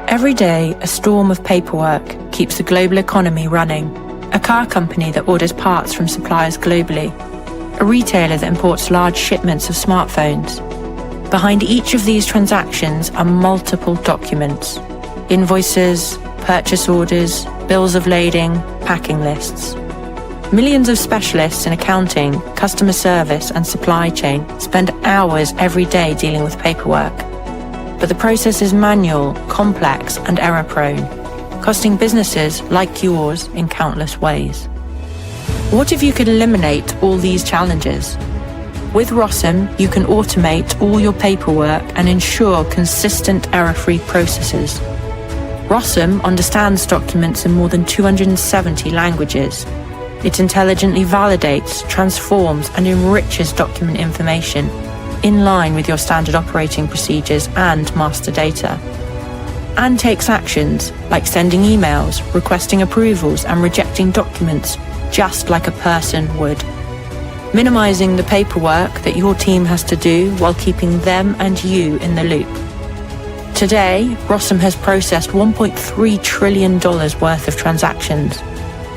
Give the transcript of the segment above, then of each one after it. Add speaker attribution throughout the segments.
Speaker 1: Every day, a storm of paperwork keeps the global economy running. A car company that orders parts from suppliers globally. A retailer that imports large shipments of smartphones. Behind each of these transactions are multiple documents. Invoices, purchase orders, bills of lading, packing lists. Millions of specialists in accounting, customer service, and supply chain spend hours every day dealing with paperwork. But the process is manual, complex, and error-prone, costing businesses like yours in countless ways. What if you could eliminate all these challenges? With Rossum, you can automate all your paperwork and ensure consistent error-free processes. Rossum understands documents in more than 270 languages. It intelligently validates, transforms, and enriches document information in line with your standard operating procedures and master data. And takes actions like sending emails, requesting approvals, and rejecting documents just like a person would. Minimizing the paperwork that your team has to do while keeping them and you in the loop. Today, Rossum has processed $1.3 trillion worth of transactions,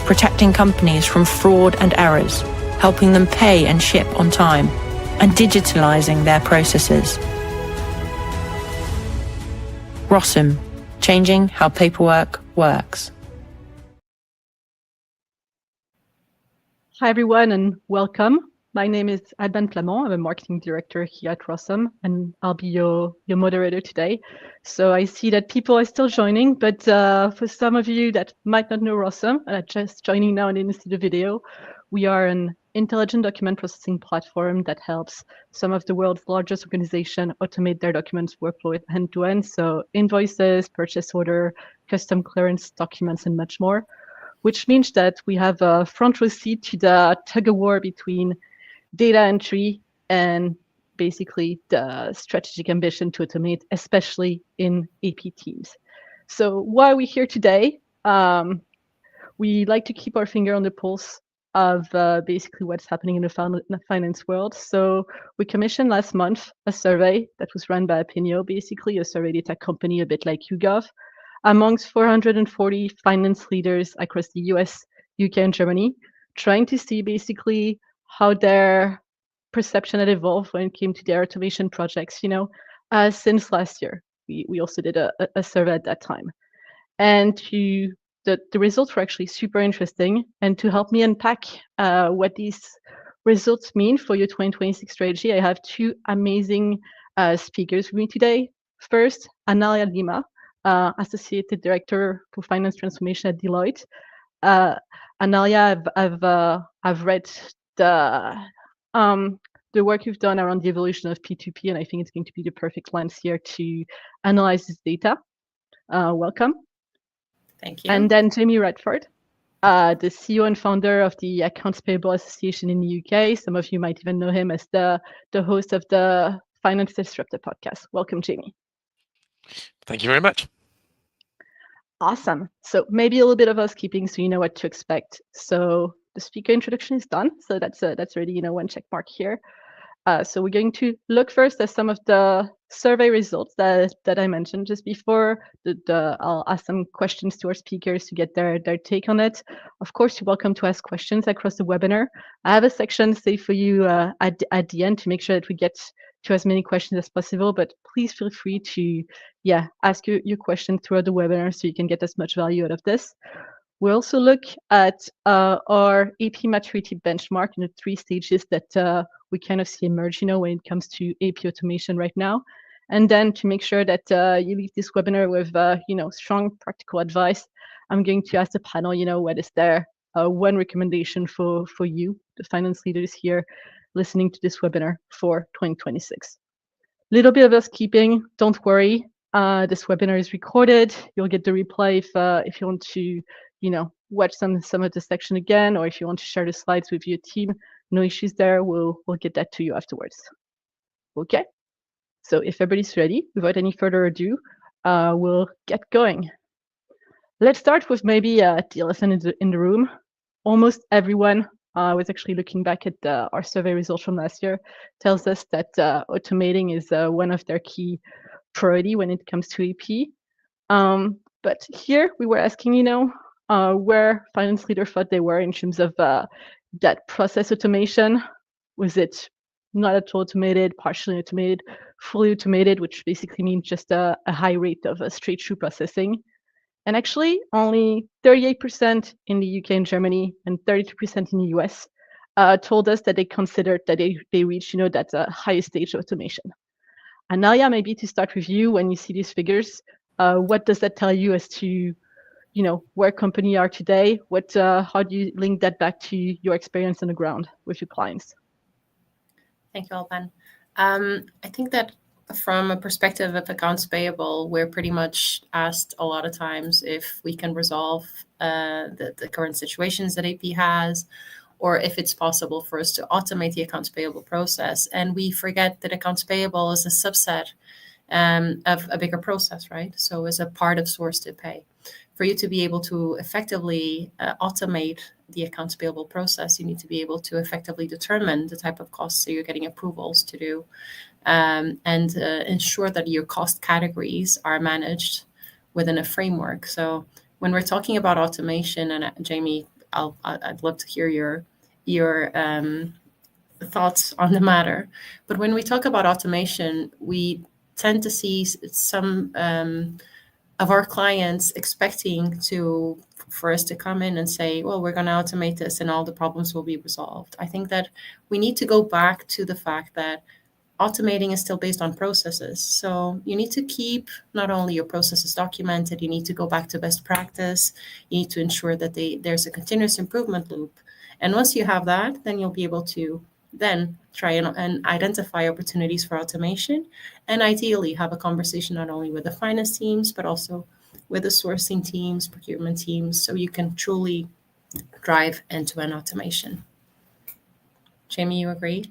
Speaker 1: protecting companies from fraud and errors, helping them pay and ship on time, and digitalizing their processes. Rossum, changing how paperwork works.
Speaker 2: Hi everyone and welcome. My name is Alban Flamand. I'm a marketing director here at Rossum and I'll be your moderator today. So I see that people are still joining, but for some of you that might not know Rossum and are just joining now and didn't see the video, we are an intelligent document processing platform that helps some of the world's largest organizations automate their documents workflow end-to-end. So invoices, purchase order, custom clearance documents, and much more, which means that we have a front row seat to the tug-of-war between data entry and basically the strategic ambition to automate, especially in AP teams. So why are we here today? We like to keep our finger on the pulse of basically what's happening in the finance world. So we commissioned last month a survey that was run by Opinio, basically a survey data company a bit like YouGov, amongst 440 finance leaders across the US, UK, and Germany, trying to see basically how their perception had evolved when it came to their automation projects, since last year. We also did a survey at that time. And the results were actually super interesting. And to help me unpack what these results mean for your 2026 strategy, I have two amazing speakers with me today. First, Anália Lima, Associate Director for Finance Transformation at Deloitte. Anália, I've read the work you've done around the evolution of P2P, and I think it's going to be the perfect lens here to analyze this data. Welcome.
Speaker 1: Thank you.
Speaker 2: And then Jamie Radford, the CEO and founder of the Accounts Payable Association in the UK. Some of you might even know him as the host of the Finance Disruptor podcast. Welcome, Jamie.
Speaker 3: Thank you very much.
Speaker 2: Awesome. So maybe a little bit of housekeeping so you know what to expect. So the speaker introduction is done. So that's already, one check mark here. So we're going to look first at some of the survey results that I mentioned just before. I'll ask some questions to our speakers to get their take on it. Of course, you're welcome to ask questions across the webinar. I have a section saved for you at the end to make sure that we get to as many questions as possible, but please feel free to ask your question throughout the webinar so you can get as much value out of this. We'll also look at our AP maturity benchmark in the 3 stages that we kind of see emerge, when it comes to AP automation right now. And then to make sure that you leave this webinar with, strong practical advice, I'm going to ask the panel, what is their one recommendation for you, the finance leaders here, listening to this webinar for 2026. Little bit of housekeeping, don't worry. This webinar is recorded. You'll get the replay if you want to, watch some of the section again, or if you want to share the slides with your team. No issues there. We'll get that to you afterwards. Okay. So if everybody's ready, without any further ado, we'll get going. Let's start with maybe the elephant in the room. Almost everyone was actually looking back at our survey results from last year, tells us that automating is one of their key priority when it comes to AP. But here we were asking, where finance leaders thought they were in terms of that process automation. Was it not at all automated, partially automated, fully automated, which basically means just a high rate of straight-through processing? And actually, only 38% in the UK and Germany and 32% in the US told us that they considered that they reached, that highest stage of automation. Anália, maybe to start with you, when you see these figures, what does that tell you as to, where companies are today? How do you link that back to your experience on the ground with your clients?
Speaker 4: Thank you, Alban. I think that from a perspective of accounts payable, we're pretty much asked a lot of times if we can resolve the current situations that AP has, or if it's possible for us to automate the accounts payable process. And we forget that accounts payable is a subset of a bigger process, right? So as a part of source to pay. For you to be able to effectively automate the accounts payable process, you need to be able to effectively determine the type of costs that you're getting approvals to do, and ensure that your cost categories are managed within a framework. So when we're talking about automation, and Jamie, I'd love to hear your thoughts on the matter. But when we talk about automation, we tend to see some of our clients expecting for us to come in and say, well, we're going to automate this and all the problems will be resolved. I think that we need to go back to the fact that automating is still based on processes. So you need to keep not only your processes documented, you need to go back to best practice. You need to ensure that there's a continuous improvement loop. And once you have that, then you'll be able to then try and identify opportunities for automation, and ideally have a conversation not only with the finance teams, but also with the sourcing teams, procurement teams, so you can truly drive end-to-end automation. Jamie, you agree?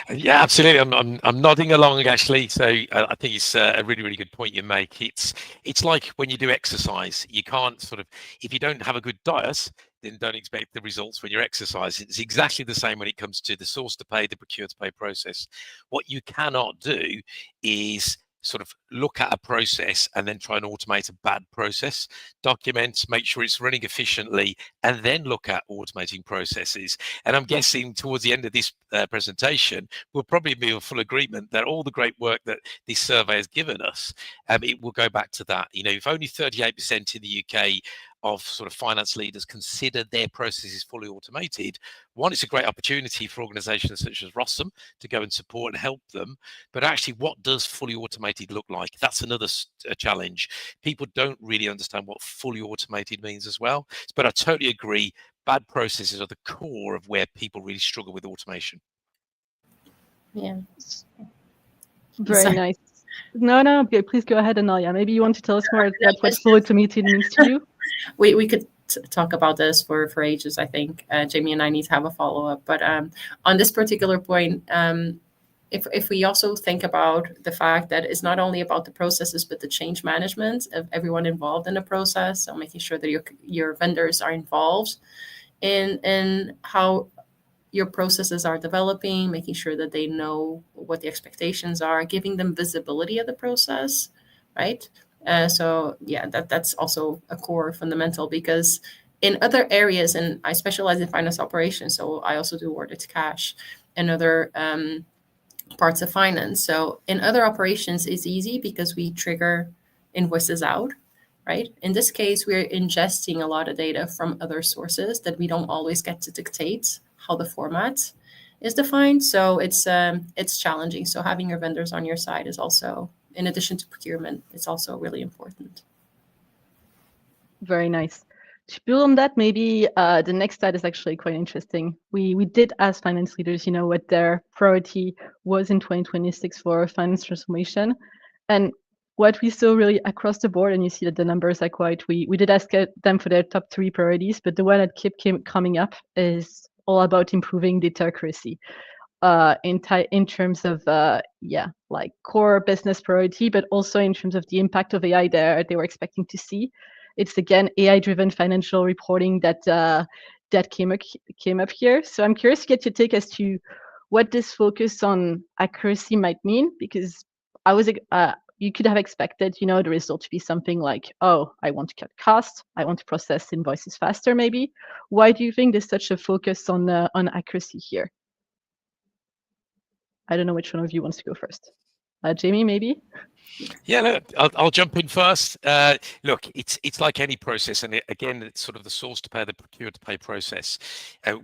Speaker 3: Yeah, absolutely. I'm nodding along actually. So I think it's a really, really good point you make. It's like when you do exercise, you can't if you don't have a good diet, then don't expect the results when you're exercising. It's exactly the same when it comes to the source to pay, the procure to pay process. What you cannot do is look at a process and then try and automate a bad process. Document, make sure it's running efficiently, and then look at automating processes. And I'm guessing towards the end of this presentation, we'll probably be in full agreement that all the great work that this survey has given us, it will go back to that. If only 38% in the UK of finance leaders consider their processes fully automated, one, it's a great opportunity for organizations such as Rossum to go and support and help them. But actually, what does fully automated look like? That's another challenge. People don't really understand what fully automated means as well. But I totally agree. Bad processes are the core of where people really struggle with automation.
Speaker 4: Yeah.
Speaker 2: Very nice. No, please go ahead, Anália. Maybe you want to tell us more about what fully automated means to you?
Speaker 4: We could talk about this for ages. I think Jamie and I need to have a follow-up. But on this particular point, if we also think about the fact that it's not only about the processes, but the change management of everyone involved in the process, so making sure that your vendors are involved in how your processes are developing, making sure that they know what the expectations are, giving them visibility of the process, right? So yeah, that's also a core fundamental, because in other areas, and I specialize in finance operations, so I also do order to cash and other parts of finance. So in other operations, it's easy because we trigger invoices out, right? In this case, we're ingesting a lot of data from other sources that we don't always get to dictate how the format is defined. So it's challenging. So having your vendors on your side is also, in addition to procurement, it's also really important.
Speaker 2: Very nice. To build on that, maybe the next slide is actually quite interesting. We did ask finance leaders, what their priority was in 2026 for finance transformation. And what we saw really across the board, and you see that the numbers are we did ask them for their top 3 priorities, but the one that kept coming up is all about improving data accuracy in terms of, like core business priority, but also in terms of the impact of AI they were expecting to see. It's again AI-driven financial reporting that came up here. So I'm curious to get your take as to what this focus on accuracy might mean, because you could have expected, the result to be something like, oh, I want to cut costs, I want to process invoices faster, maybe. Why do you think there's such a focus on accuracy here? I don't know which one of you wants to go first. Jamie, maybe?
Speaker 3: Yeah, look, I'll jump in first. Look, it's like any process, and again, it's sort of the source to pay, the procure to pay process.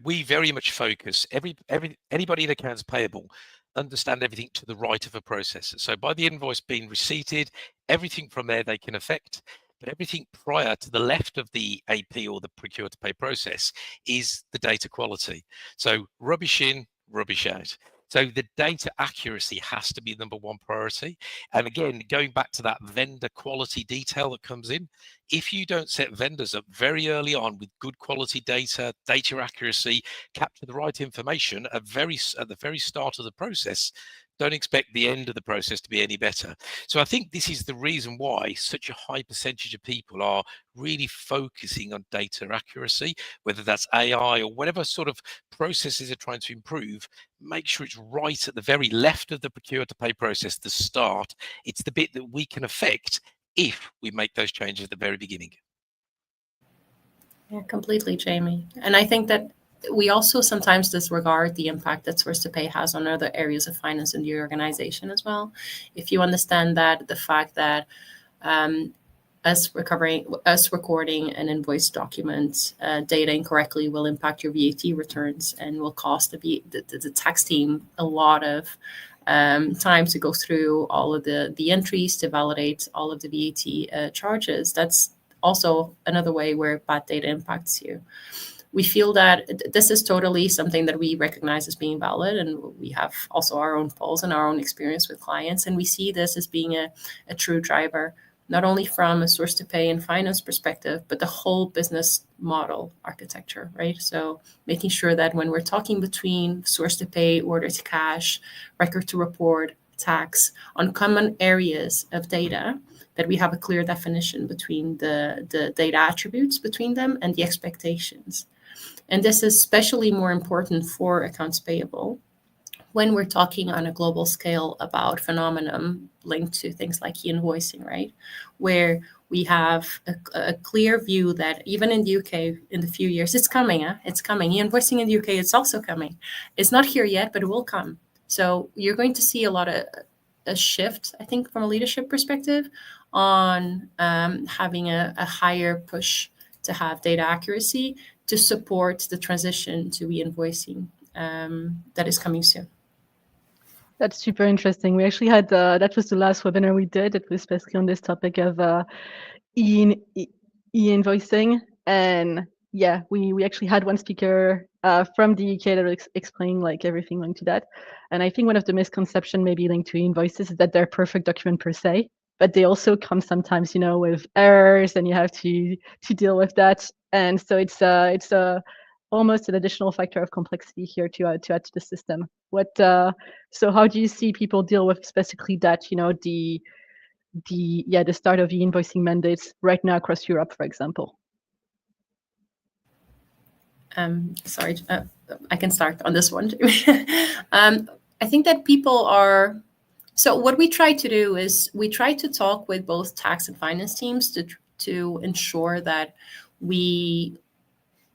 Speaker 3: We very much focus anybody in accounts payable understand everything to the right of a process. So by the invoice being receipted, everything from there they can affect. But everything prior to the left of the AP or the procure to pay process is the data quality. So rubbish in, rubbish out. So the data accuracy has to be number one priority. And again, going back to that vendor quality detail that comes in, if you don't set vendors up very early on with good quality data accuracy, capture the right information at the very start of the process, don't expect the end of the process to be any better. So I think this is the reason why such a high percentage of people are really focusing on data accuracy, whether that's AI or whatever sort of processes are trying to improve. Make sure it's right at the very left of the procure to pay process, the start. It's the bit that we can affect if we make those changes at the very beginning.
Speaker 4: Yeah, completely, Jamie. And I think that we also sometimes disregard the impact that source to pay has on other areas of finance in the organization as well. If you understand that the fact that us recording an invoice document data incorrectly will impact your VAT returns and will cost the tax team a lot of time to go through all of the entries to validate all of the VAT charges. That's also another way where bad data impacts you. We feel that this is totally something that we recognize as being valid, and we have also our own polls and our own experience with clients, and we see this as being a true driver, not only from a source to pay and finance perspective, but the whole business model architecture, right? So making sure that when we're talking between source to pay, order to cash, record to report, tax, on common areas of data, that we have a clear definition between the data attributes between them and the expectations. And this is especially more important for accounts payable when we're talking on a global scale about phenomenon linked to things like e-invoicing, right? Where we have a clear view that even in the UK, in the few years, it's coming, it's coming. E-invoicing in the UK, it's also coming. It's not here yet, but it will come. So you're going to see a shift, I think, from a leadership perspective on having a higher push to have data accuracy to support the transition to e-invoicing that is coming soon.
Speaker 2: That's super interesting. We actually had, that was the last webinar we did. It was specifically on this topic of e-invoicing. And yeah, we actually had one speaker from the UK that was explaining like everything linked to that. And I think one of the misconceptions maybe linked to invoices is that they're perfect document per se, but they also come sometimes, with errors, and you have to deal with that. And so it's almost an additional factor of complexity here to add to the system. So how do you see people deal with specifically that, the start of the invoicing mandates right now across Europe, for example?
Speaker 4: Sorry, I can start on this one. I think that people are. So what we try to do is we try to talk with both tax and finance teams to ensure that we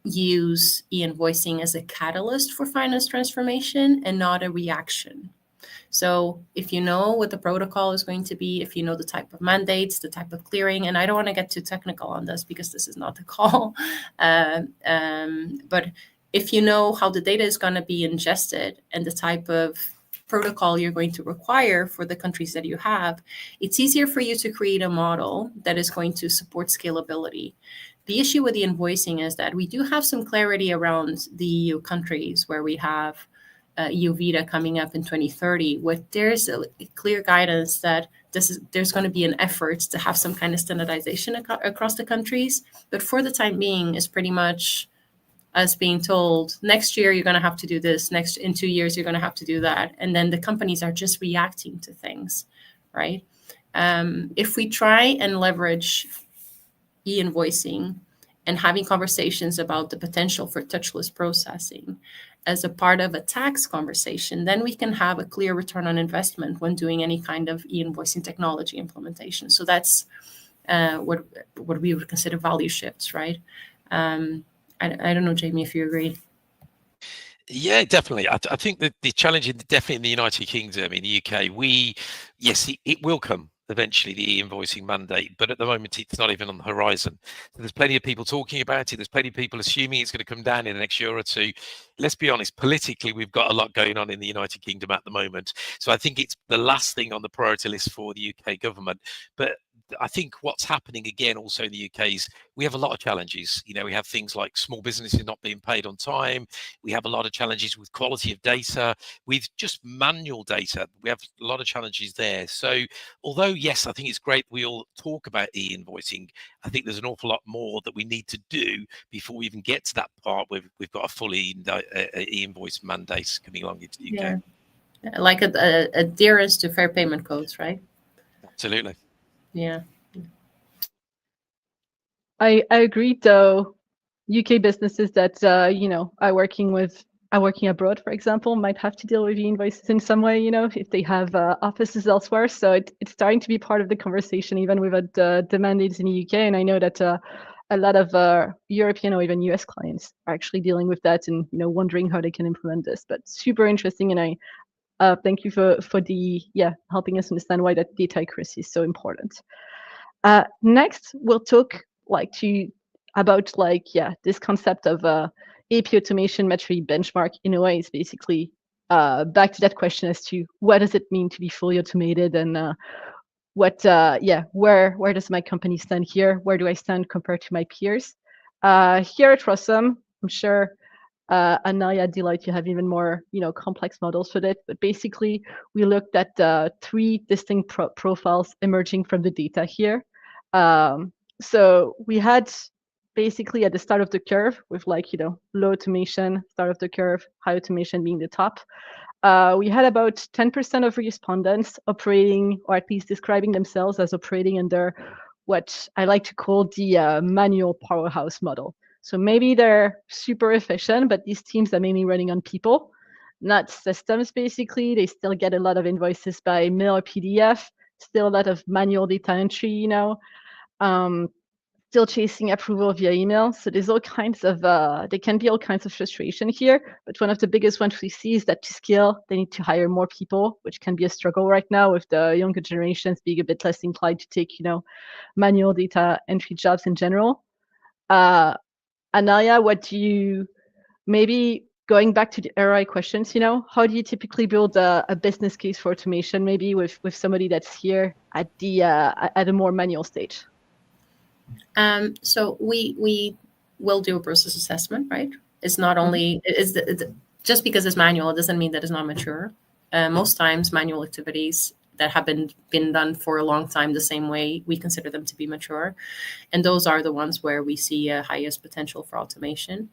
Speaker 4: use e-invoicing as a catalyst for finance transformation and not a reaction. So if you know what the protocol is going to be, if you know the type of mandates, the type of clearing, and I don't want to get too technical on this because this is not the call, but if you know how the data is going to be ingested and the type of protocol you're going to require for the countries that you have, it's easier for you to create a model that is going to support scalability. The issue with the invoicing is that we do have some clarity around the EU countries where we have EU Vita coming up in 2030, where there's a clear guidance that there's going to be an effort to have some kind of standardization across the countries. But for the time being, it's pretty much us being told, next year you're going to have to do this, in 2 years you're going to have to do that. And then the companies are just reacting to things, right? If we try and leverage e-invoicing and having conversations about the potential for touchless processing, as a part of a tax conversation, then we can have a clear return on investment when doing any kind of e-invoicing technology implementation. So that's what we would consider value shifts, right? I don't know, Jamie, if you agree.
Speaker 3: Yeah, definitely. I think that the challenge definitely in the United Kingdom, in the UK, yes, it will come eventually, the e-invoicing mandate, but at the moment it's not even on the horizon. So there's plenty of people talking about it. There's plenty of people assuming it's going to come down in the next year or two. Let's be honest, politically, we've got a lot going on in the United Kingdom at the moment. So I think it's the last thing on the priority list for the UK government. But I think what's happening again also in the UK is we have a lot of challenges. We have things like small businesses not being paid on time. We have a lot of challenges with quality of data, with just manual data. We have a lot of challenges there. So although, yes, I think it's great we all talk about e-invoicing, I think there's an awful lot more that we need to do before we even get to that part where we've got a fully e-invoice mandate coming along into the UK.
Speaker 4: Yeah. Like adherence to fair payment codes, right?
Speaker 3: Absolutely.
Speaker 4: Yeah.
Speaker 2: I agree, though. UK businesses that are working abroad, for example, might have to deal with e-invoices in some way, if they have offices elsewhere. So it's starting to be part of the conversation, even with the mandates in the UK. And I know that a lot of European or even US clients are actually dealing with that and wondering how they can implement this. But super interesting, and I thank you for the helping us understand why that data accuracy is so important. Next, we'll talk about this concept of AP automation maturity benchmark. In a way, is basically back to that question as to what does it mean to be fully automated, and where does my company stand here? Where do I stand compared to my peers? Here at Rossum, I'm sure Anália, Deloitte, you have even more complex models for that. But basically, we looked at 3 distinct profiles emerging from the data here. So we had basically at the start of the curve with low automation, start of the curve, high automation being the top. We had about 10% of respondents operating, or at least describing themselves as operating under what I like to call the manual powerhouse model. So maybe they're super efficient, but these teams are mainly running on people, not systems, basically. They still get a lot of invoices by mail or PDF, still a lot of manual data entry, still chasing approval via email. So there's all kinds of, there can be all kinds of frustration here. But one of the biggest ones we see is that to scale, they need to hire more people, which can be a struggle right now with the younger generations being a bit less inclined to take, manual data entry jobs in general. Anália, what do you, maybe going back to the ROI questions, how do you typically build a business case for automation, maybe with somebody that's here at a more manual stage?
Speaker 4: So we will do a process assessment, right? It's not only just because it's manual, it doesn't mean that it's not mature. Most times, manual activities that have been done for a long time the same way, we consider them to be mature, and those are the ones where we see a highest potential for automation.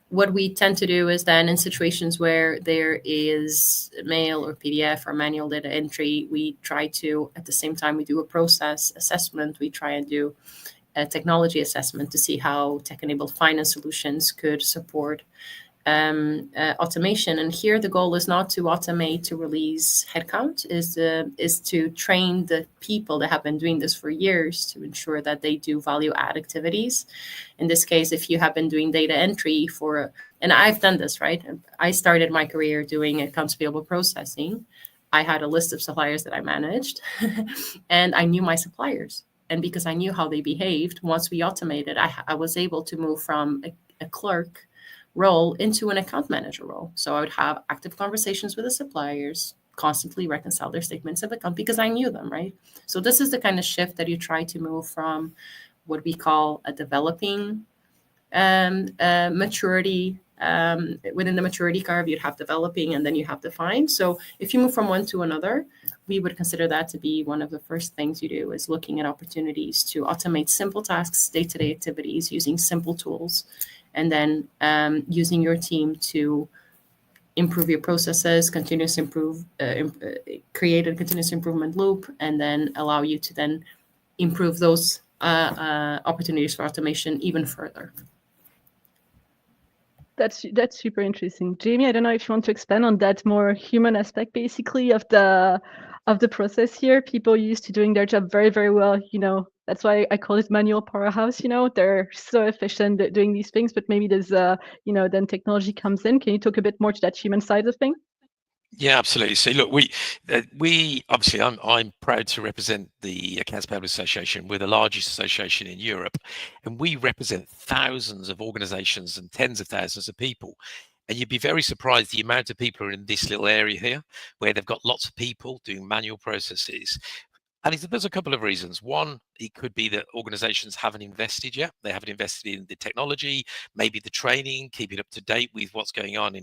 Speaker 4: What we tend to do is then in situations where there is mail or PDF or manual data entry, we try to, at the same time we do a process assessment, we try and do a technology assessment to see how tech-enabled finance solutions could support automation. And here the goal is not to automate to release headcount, is to train the people that have been doing this for years to ensure that they do value add activities. In this case, if you have been doing data entry and I've done this, right? I started my career doing accounts payable processing. I had a list of suppliers that I managed and I knew my suppliers. And because I knew how they behaved, once we automated, I was able to move from a clerk role into an account manager role. So I would have active conversations with the suppliers, constantly reconcile their statements of account because I knew them, right? So this is the kind of shift that you try to move from what we call a developing maturity. Within the maturity curve, you'd have developing and then you have defined. So if you move from one to another, we would consider that to be one of the first things you do, is looking at opportunities to automate simple tasks, day-to-day activities using simple tools, and then using your team to improve your processes, create a continuous improvement loop, and then allow you to then improve those opportunities for automation even further.
Speaker 2: That's super interesting. Jamie, I don't know if you want to expand on that more human aspect, basically, of the process here. People used to doing their job very, very well. That's why I call it manual powerhouse. They're so efficient at doing these things, but maybe there's then technology comes in. Can you talk a bit more to that human side of things?
Speaker 3: Yeah, absolutely. So look, we obviously, I'm proud to represent the Accounts Payable Association. We're the largest association in Europe, and we represent thousands of organizations and tens of thousands of people. And you'd be very surprised the amount of people are in this little area here, where they've got lots of people doing manual processes. And there's a couple of reasons. One, it could be that organizations haven't invested yet. They haven't invested in the technology, maybe the training, keeping up to date with what's going on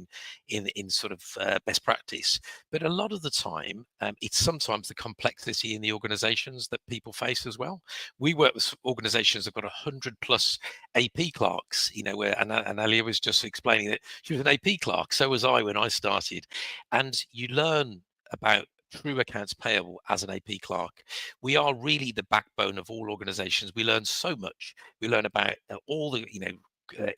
Speaker 3: in sort of best practice. But a lot of the time, it's sometimes the complexity in the organizations that people face as well. We work with organizations that have got 100 plus AP clerks, where Anália was just explaining that she was an AP clerk. So was I when I started. And you learn about true accounts payable as an AP clerk. We are really the backbone of all organizations. We learn so much. We learn about all the,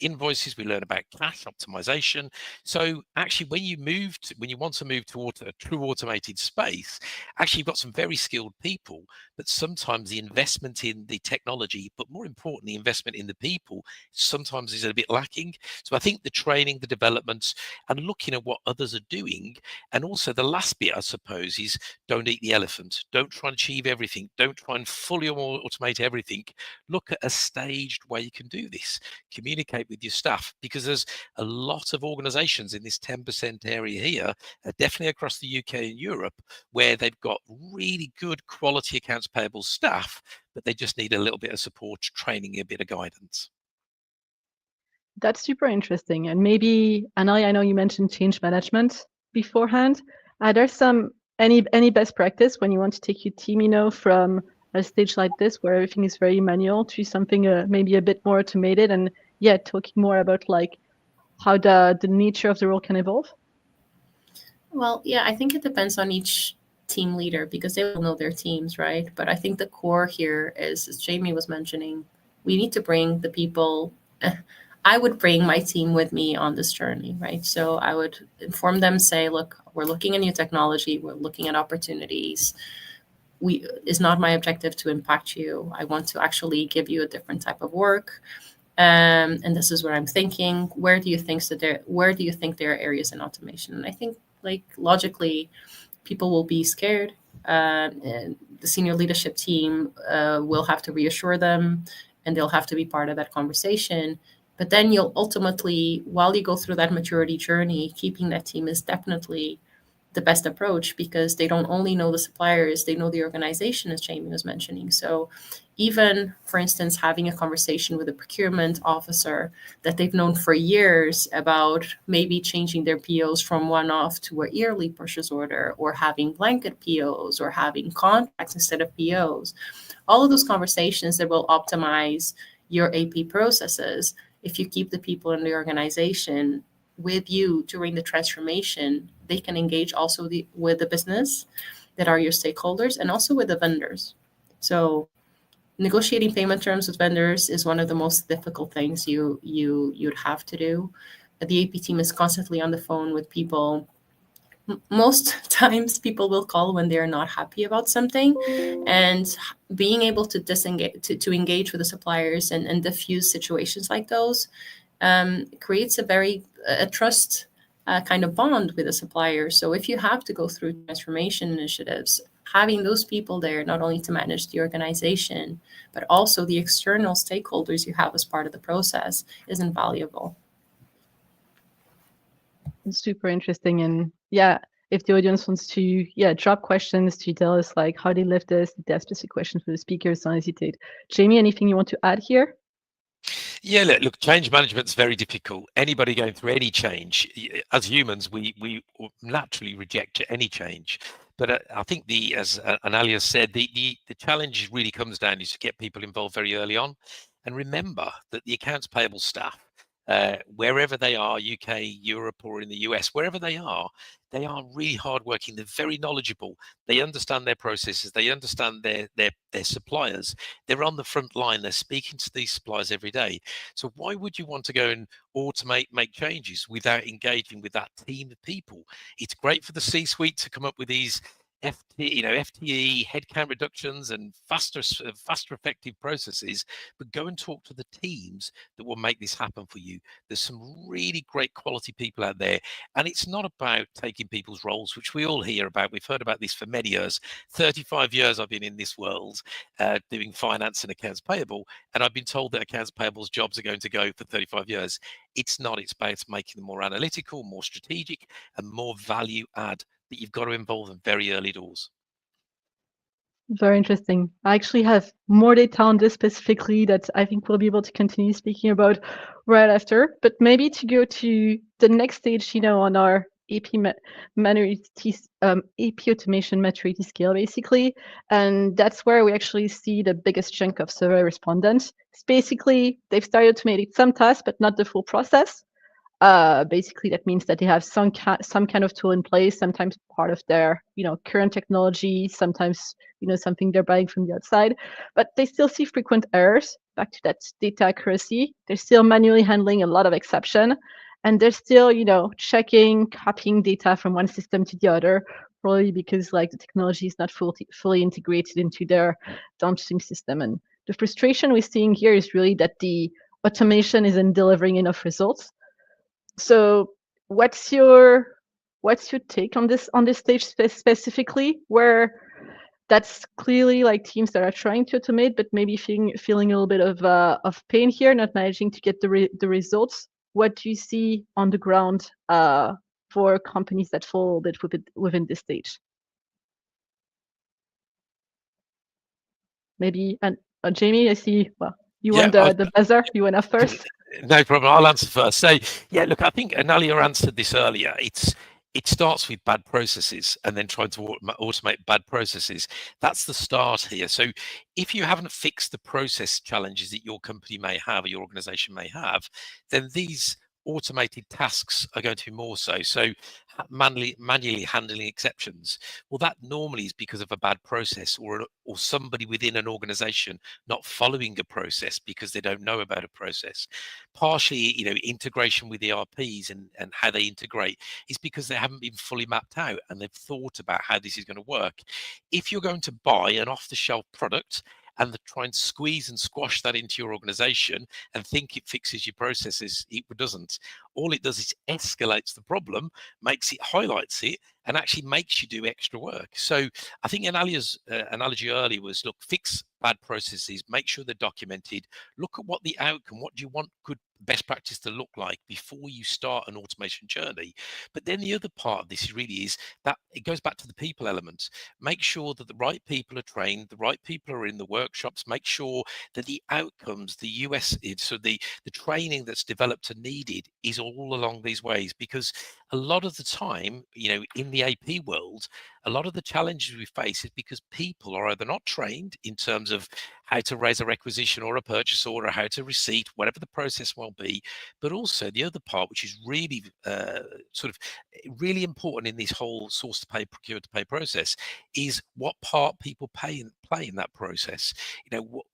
Speaker 3: invoices. We learn about cash optimization. So actually, when you want to move to a true automated space, actually you've got some very skilled people, but sometimes the investment in the technology, but more importantly, investment in the people, sometimes is a bit lacking. So I think the training, the developments, and looking at what others are doing, and also the last bit, I suppose, is don't eat the elephant. Don't try and achieve everything. Don't try and fully automate everything. Look at a staged way you can do this. Communicate with your staff, because there's a lot of organizations in this 10% area here, definitely across the UK and Europe, where they've got really good quality accounts payable staff, but they just need a little bit of support, training, a bit of guidance.
Speaker 2: That's super interesting. And maybe, Anália, I know you mentioned change management beforehand. Are there any best practice when you want to take your team, from a stage like this where everything is very manual to something maybe a bit more automated, and talking more about like how the nature of the role can evolve?
Speaker 4: Well, yeah, I think it depends on each team leader because they will know their teams, right? But I think the core here is, as Jamie was mentioning, we need to bring the people. I would bring my team with me on this journey, right? So I would inform them, say, look, we're looking at new technology, we're looking at opportunities. It's not my objective to impact you. I want to actually give you a different type of work. And this is what I'm thinking. Where do you think there are areas in automation? And I think, like, logically, people will be scared. And the senior leadership team will have to reassure them, and they'll have to be part of that conversation. But then you'll ultimately, while you go through that maturity journey, keeping that team is definitely the best approach, because they don't only know the suppliers, they know the organization, as Jamie was mentioning. So even, for instance, having a conversation with a procurement officer that they've known for years about maybe changing their POs from one-off to a yearly purchase order, or having blanket POs, or having contracts instead of POs, all of those conversations that will optimize your AP processes, if you keep the people in the organization with you during the transformation, they can engage also with the business that are your stakeholders, and also with the vendors. So negotiating payment terms with vendors is one of the most difficult things you'd have to do. The AP team is constantly on the phone with people. Most times people will call when they're not happy about something, and being able to disengage, to engage with the suppliers and diffuse situations like those creates a trust kind of bond with a supplier. So if you have to go through transformation initiatives, having those people there, not only to manage the organization, but also the external stakeholders you have as part of the process, is invaluable.
Speaker 2: It's super interesting. And if the audience wants to drop questions to tell us like how they live this, if they have specific questions for the speakers, don't hesitate. Jamie, anything you want to add here?
Speaker 3: Yeah, look, change management's very difficult. Anybody going through any change, as humans, we naturally reject any change. But I think as Anália said, the challenge really comes down is to get people involved very early on, and remember that the accounts payable staff, wherever they are, UK, Europe, or in the US, wherever they are really hardworking. They're very knowledgeable. They understand their processes. They understand their suppliers. They're on the front line. They're speaking to these suppliers every day. So why would you want to go and automate, make changes without engaging with that team of people? It's great for the C-suite to come up with these FTE, headcount reductions, and faster effective processes, but go and talk to the teams that will make this happen for you. There's some really great quality people out there, and it's not about taking people's roles, which we all hear about. We've heard about this for many years. 35 years I've been in this world doing finance and accounts payable, and I've been told that accounts payable's jobs are going to go for 35 years. It's not. It's about making them more analytical, more strategic, and more value add that you've got to involve them very early doors.
Speaker 2: Very interesting. I actually have more data on this specifically that I think we'll be able to continue speaking about right after. But maybe to go to the next stage, on our AP automation maturity scale, basically. And that's where we actually see the biggest chunk of survey respondents. It's basically, they've started automating some tasks, but not the full process. Basically, that means that they have some kind of tool in place, sometimes part of their current technology, sometimes something they're buying from the outside, but they still see frequent errors. Back to that data accuracy, they're still manually handling a lot of exception, and they're still checking, copying data from one system to the other, probably because the technology is not fully integrated into their downstream system. And the frustration we're seeing here is really that the automation isn't delivering enough results. So what's your take on this stage specifically, where that's clearly teams that are trying to automate, but maybe feeling a little bit of pain here, not managing to get the results? What do you see on the ground for companies that fall a bit within this stage? Maybe, and Jamie, I see. Well, you want the buzzer. You went up first.
Speaker 3: No problem. I'll answer first. So, yeah, look, I think Anália answered this earlier. It starts with bad processes and then trying to automate bad processes. That's the start here. So if you haven't fixed the process challenges that your company may have or your organization may have, then these automated tasks are going to be more so. So manually handling exceptions, well, that normally is because of a bad process or somebody within an organization not following a process because they don't know about a process. Partially, integration with ERPs and how they integrate is because they haven't been fully mapped out and they've thought about how this is going to work. If you're going to buy an off-the-shelf product and try and squeeze and squash that into your organization and think it fixes your processes, it doesn't. All it does is escalates the problem, highlights it, and actually makes you do extra work. So I think Anália's analogy earlier was, look, fix bad processes, make sure they're documented, look at what the outcome, what do you want good best practice to look like before you start an automation journey. But then the other part of this really is that it goes back to the people element. Make sure that the right people are trained, the right people are in the workshops, make sure that the outcomes, the training that's developed and needed is all along these ways, because a lot of the time, in the AP world, a lot of the challenges we face is because people are either not trained in terms of how to raise a requisition or a purchase order, how to receipt, whatever the process will be. But also the other part, which is really really important in this whole source to pay, procure to pay process, is what part people play in that process.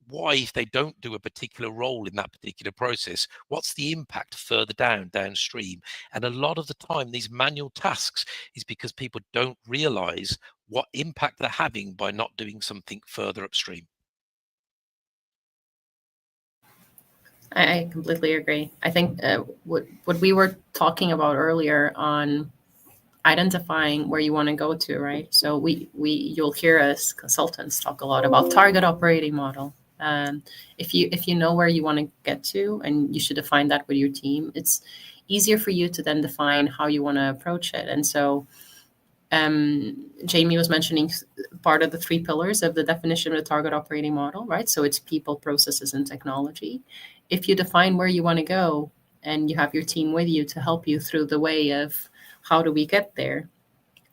Speaker 3: Why, if they don't do a particular role in that particular process, what's the impact further downstream? And a lot of the time, these manual tasks is because people don't realize what impact they're having by not doing something further upstream.
Speaker 4: I completely agree. I think what we were talking about earlier on identifying where you want to go to, right? So you'll hear us consultants talk a lot about target operating model. If you know where you want to get to, and you should define that with your team, it's easier for you to then define how you want to approach it. And so Jamie was mentioning part of the 3 pillars of the definition of the target operating model, right? So it's people, processes, and technology. If you define where you want to go and you have your team with you to help you through the way of how do we get there,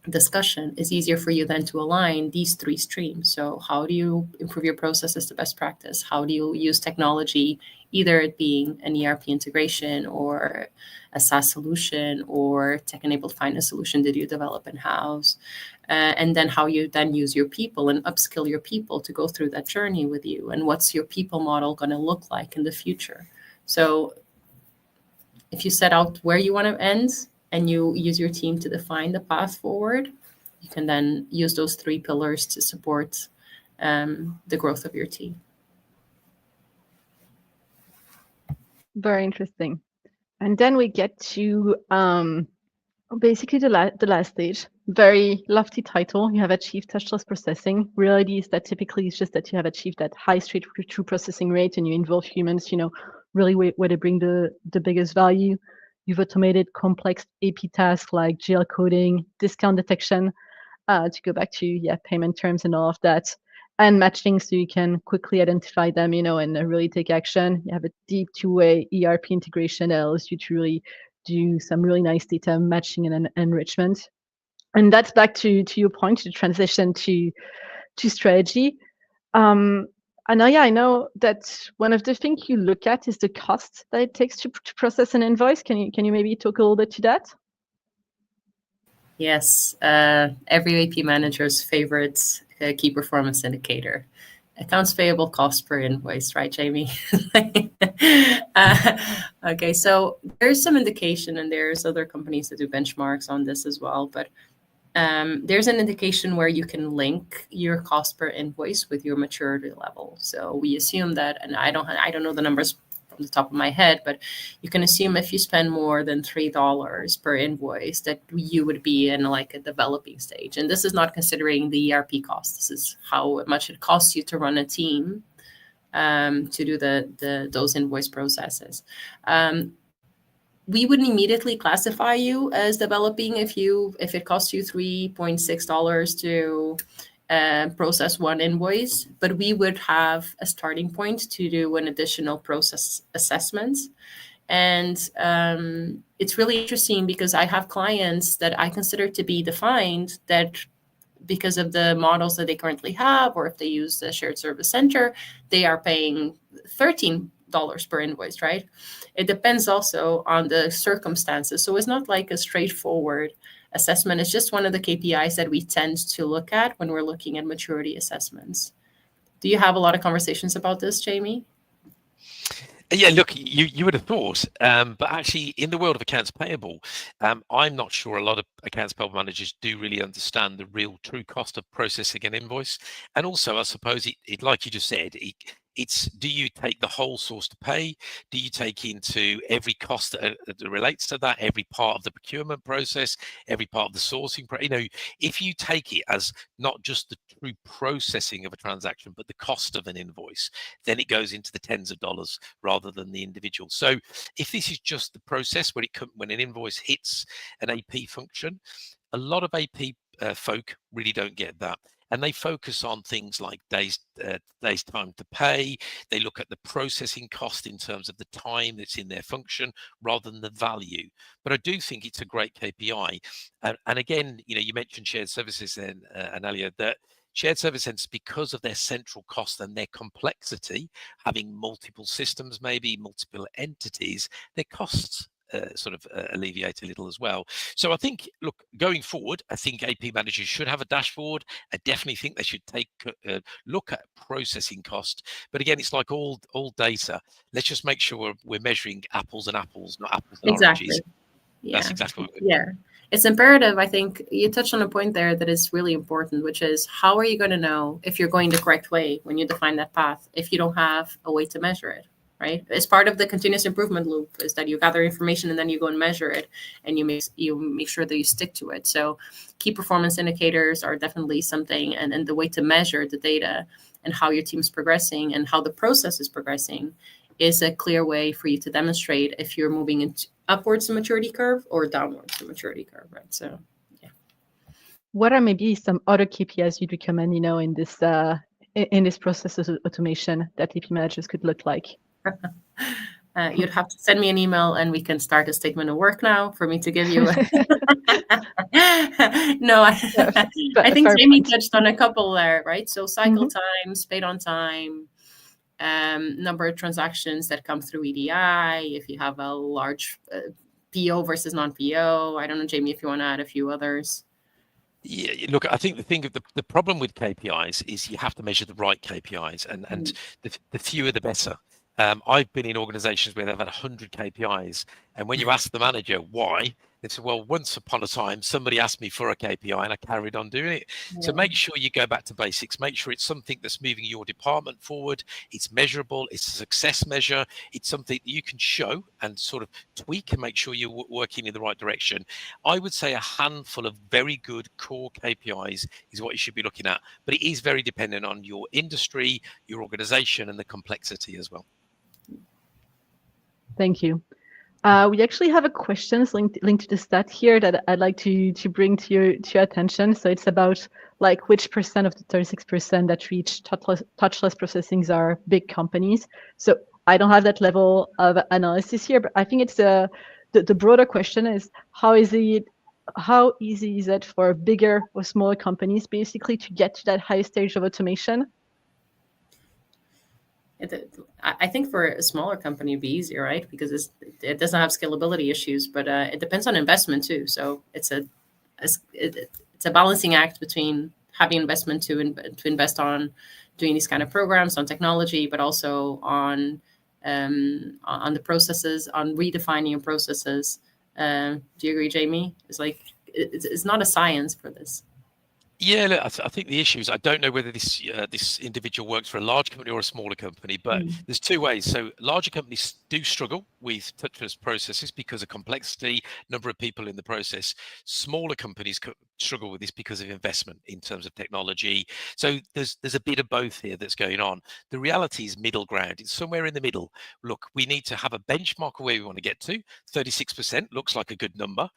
Speaker 4: discussion, it's easier for you then to align these three streams. So how do you improve your processes to best practice? How do you use technology, either it being an ERP integration or a SaaS solution or tech-enabled finance solution that you develop in-house? And then how you then use your people and upskill your people to go through that journey with you. And what's your people model going to look like in the future? So if you set out where you want to end and you use your team to define the path forward, you can then use those three pillars to support the growth of your team.
Speaker 2: Very interesting. And then we get to basically the last stage. Very lofty title. You have achieved touchless processing. Reality is that typically it's just that you have achieved that high straight-through processing rate and you involve humans, really where they bring the biggest value. You've automated complex AP tasks like GL coding, discount detection, to go back to payment terms and all of that, and matching so you can quickly identify them, and really take action. You have a deep two-way ERP integration that allows you to really do some really nice data matching and enrichment. And that's back to your point, to transition to strategy. Anália, I know that one of the things you look at is the cost that it takes to process an invoice. Can you maybe talk a little bit to that?
Speaker 4: Yes, every AP manager's favorite key performance indicator. Accounts payable cost per invoice, right, Jamie? Okay, so there's some indication, and there's other companies that do benchmarks on this as well, but there's an indication where you can link your cost per invoice with your maturity level. So we assume that, and I don't know the numbers from the top of my head, but you can assume if you spend more than $3 per invoice that you would be in like a developing stage. And this is not considering the ERP cost. This is how much it costs you to run a team to do those invoice processes. We wouldn't immediately classify you as developing if it costs you $3.6 to process one invoice, but we would have a starting point to do an additional process assessment. And it's really interesting because I have clients that I consider to be defined that because of the models that they currently have, or if they use the shared service center, they are paying $13 per invoice, right? It depends also on the circumstances. So it's not like a straightforward assessment. It's just one of the KPIs that we tend to look at when we're looking at maturity assessments. Do you have a lot of conversations about this, Jamie?
Speaker 3: Yeah, look, you would have thought, but actually in the world of accounts payable, I'm not sure a lot of accounts payable managers do really understand the real true cost of processing an invoice. And also, I suppose it like you just said, it's do you take the whole source to pay? Do you take into every cost that relates to that, every part of the procurement process, every part of the sourcing? If you take it as not just the true processing of a transaction, but the cost of an invoice, then it goes into the tens of dollars rather than the individual. So if this is just the process when an invoice hits an AP function, a lot of AP folk really don't get that. And they focus on things like days time to pay. They look at the processing cost in terms of the time that's in their function rather than the value. But I do think it's a great KPI. And again, you mentioned shared services then, Anália, that shared service centers, because of their central cost and their complexity, having multiple systems, maybe multiple entities, their costs alleviate a little as well. So I think, look, going forward, I think AP managers should have a dashboard. I definitely think they should take a look at processing cost. But again, it's like all data. Let's just make sure we're measuring apples and apples, not apples and oranges.
Speaker 4: Yeah.
Speaker 3: That's exactly what
Speaker 4: It's imperative. I think you touched on a point there that is really important, which is how are you going to know if you're going the correct way when you define that path if you don't have a way to measure it? Right? It's part of the continuous improvement loop is that you gather information and then you go and measure it and you make sure that you stick to it. So key performance indicators are definitely something, and the way to measure the data and how your team's progressing and how the process is progressing is a clear way for you to demonstrate if you're moving upwards the maturity curve or downwards the maturity curve, right? So yeah.
Speaker 2: What are maybe some other KPIs you'd recommend, in this process of automation that AP managers could look like?
Speaker 4: You'd have to send me an email and we can start a statement of work now for me to give you. No, I think Jamie touched on a couple there, right? So cycle times, paid on time, number of transactions that come through EDI, if you have a large PO versus non-PO. I don't know, Jamie, if you want to add a few others.
Speaker 3: Yeah, look, I think the problem with KPIs is you have to measure the right KPIs, and the fewer the better. I've been in organizations where they've had 100 KPIs, and when you ask the manager why, they say, well, once upon a time, somebody asked me for a KPI and I carried on doing it. Yeah. So make sure you go back to basics. Make sure it's something that's moving your department forward. It's measurable. It's a success measure. It's something that you can show and sort of tweak and make sure you're working in the right direction. I would say a handful of very good core KPIs is what you should be looking at, but it is very dependent on your industry, your organization, and the complexity as well.
Speaker 2: Thank you. We actually have a question linked to the stat here that I'd like to bring to your attention. So it's about like which percent of the 36% that reach touchless processings are big companies. So I don't have that level of analysis here, but I think it's the broader question is how easy is it for bigger or smaller companies basically to get to that higher stage of automation?
Speaker 4: I think for a smaller company it'd be easier, right? Because it doesn't have scalability issues, but it depends on investment too. So it's a balancing act between having investment to invest on doing these kind of programs, on technology, but also on the processes, on redefining processes. Do you agree, Jamie? It's not a science for this.
Speaker 3: Yeah, look, I think the issue is I don't know whether this individual works for a large company or a smaller company, but there's two ways. So larger companies do struggle with touchless processes because of complexity, number of people in the process. Smaller companies struggle with this because of investment in terms of technology. So there's a bit of both here that's going on. The reality is middle ground. It's somewhere in the middle. Look, we need to have a benchmark of where we want to get to. 36% looks like a good number.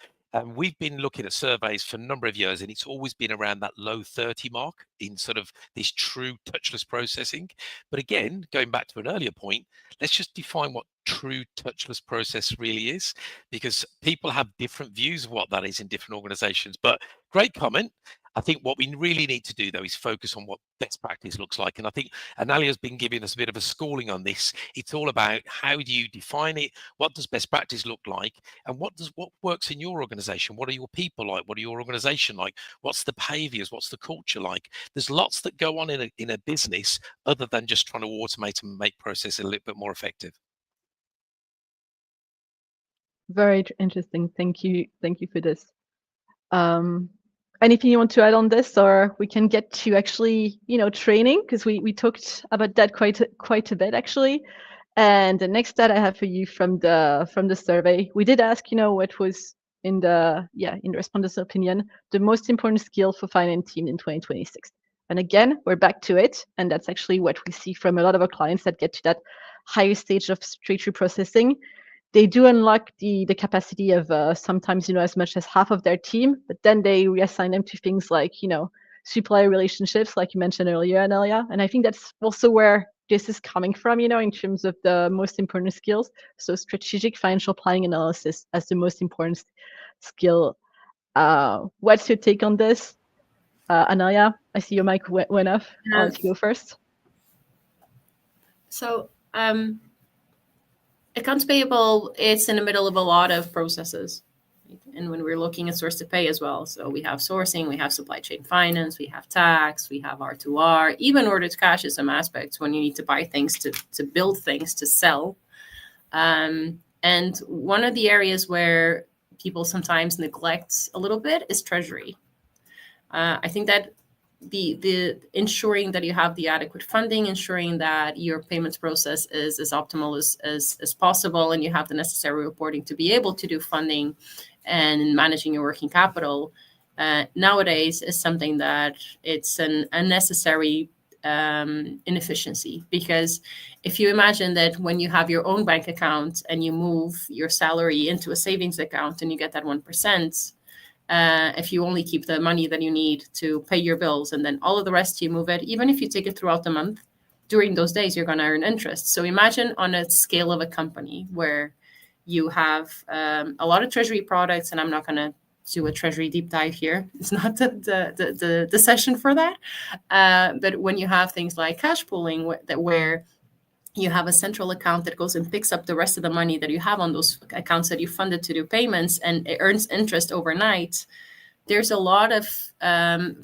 Speaker 3: We've been looking at surveys for a number of years, and it's always been around that low 30 mark in sort of this true touchless processing. But again, going back to an earlier point, let's just define what true touchless process really is, because people have different views of what that is in different organizations. But great comment. I think what we really need to do, though, is focus on what best practice looks like. And I think Anália has been giving us a bit of a schooling on this. It's all about how do you define it? What does best practice look like? And what works in your organization? What are your people like? What are your organization like? What's the behaviors? What's the culture like? There's lots that go on in a business other than just trying to automate and make process a little bit more effective.
Speaker 2: Very interesting. Thank you for this. Anything you want to add on this, or we can get to actually, training, because we talked about that quite a bit actually. And the next stat I have for you from the survey, we did ask, what was in the respondents' opinion the most important skill for finance team in 2026. And again, we're back to it, and that's actually what we see from a lot of our clients that get to that higher stage of straight-through processing. They do unlock the capacity of sometimes, as much as half of their team, but then they reassign them to things like, supplier relationships, like you mentioned earlier, Anália. And I think that's also where this is coming from, in terms of the most important skills. So strategic financial planning analysis as the most important skill. What's your take on this? Anália, I see your mic went off. I'll let you go first.
Speaker 4: So, Accounts Payable, it's in the middle of a lot of processes. And when we're looking at source to pay as well. So we have sourcing, we have supply chain finance, we have tax, we have R2R, even order to cash in some aspects when you need to buy things, to build things, to sell. And one of the areas where people sometimes neglect a little bit is treasury. I think that the ensuring that you have the adequate funding, ensuring that your payments process is as optimal as possible, and you have the necessary reporting to be able to do funding and managing your working capital nowadays is something that it's an unnecessary inefficiency. Because if you imagine that when you have your own bank account and you move your salary into a savings account and you get that 1%, if you only keep the money that you need to pay your bills and then all of the rest you move it, even if you take it throughout the month, during those days, you're going to earn interest. So imagine on a scale of a company where you have a lot of treasury products, and I'm not going to do a treasury deep dive here. It's not the session for that. But when you have things like cash pooling, where you have a central account that goes and picks up the rest of the money that you have on those accounts that you funded to do payments, and it earns interest overnight, there's a lot of